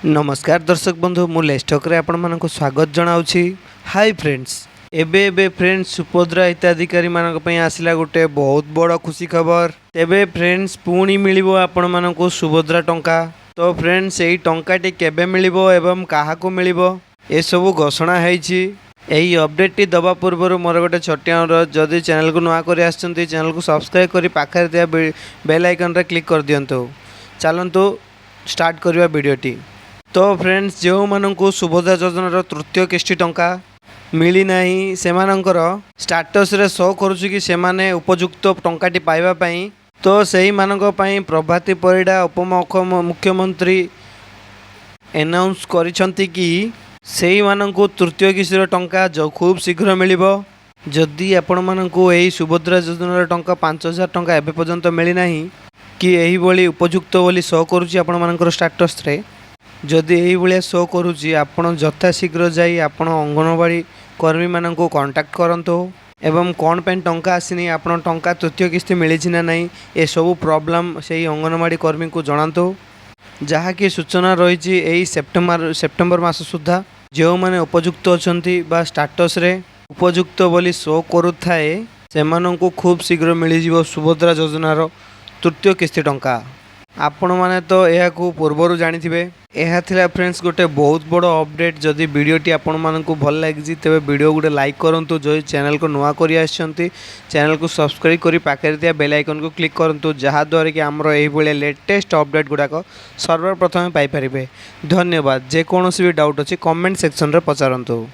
नमस्कार दर्शक बंधु मु लेस्टक रे आपण मानक स्वागत जनाउछि। हाय फ्रेंड्स, एबे फ्रेंड्स सुभद्रा हिताधिकारी मानक पई आसिला गोटे बहुत बड़ खुशी खबर। तेबे फ्रेंड्स पुणी मिलिबो आपण मानक सुभद्रा टंका। तो फ्रेंड्स एई टंकाटी केबे मिलिबो एवं काहाकू मिलिबो ए सब घोषणा हैछि। एही अपडेट टी दबा पूर्व मोर गोटे छोटिया अनुरोध, जदि चैनल को नुआ करी आछंती चैनल को सब्सक्राइब करी पाखरे दिया बेल आइकन रे क्लिक कर दियंतु। चलंतु स्टार्ट करबा वीडियोटी। तो फ्रेंड्स जो मानू सुभद्रा योजनार तृतीय किस्ती टंका मिली नहीं सेमानंकर स्टाटस रे शो करुछि कि सेमाने उपयुक्त टंकाटी पाइबा पई। तो सही मानक पई प्रभाती परिडा उपमुख्यमंत्री अनाउंस करिसंती कि सही मानक तृतीय किस्तीर टंका जो खूब शीघ्र मिलिबो। जदि आपण मानक एही सुभद्रा योजनार टंका 5000 टंका एबे पर्यंत मिली नहीं कि एही बोली उपयुक्त बोली शो करुछि आपण मानकर स्टाटस रे, जदि यही भाया शो करुँची आपण यथाशीघ्र जाई आपण अंगनवाड़ी कर्मी मान कांटेक्ट करंतु एवं कौन पे टंका आसनी आपण टंका तृतीय किस्ती मिली ना नहीं ए सब प्रॉब्लम से अंगनवाड़ी कर्मी को जनातु। जहाँकि सूचना रही यही सेप्टेम्बर मास सुधा जो मैंने उपयुक्त अच्छा बा स्टाटस रे उपयुक्त बोली शो करुए से खूब शीघ्र मिल सुभद्रा योजनार तृतीय किस्ती टंका। आपण माने तो यह पूर्वर जानी यह थिला फ्रेंड्स गोटे बहुत बड़ अपडेट। जदि वीडियोटी आपण मानक भल लगी तेरे वीडियो गोटे लाइक करूँ। जो चैनल को नुआ करी आछंती चैनल को सब्सक्राइब करी पाखे दिया बेल आइकन को क्लिक करूँ, जहाँद्वारा कि आमर यही लेटेस्ट अपडेट गुड़ाक सर्वप्रथम पाइपर। धन्यवाद। जेकोसी भी डाउट अच्छी कमेंट सेक्शन रे पचारंतु।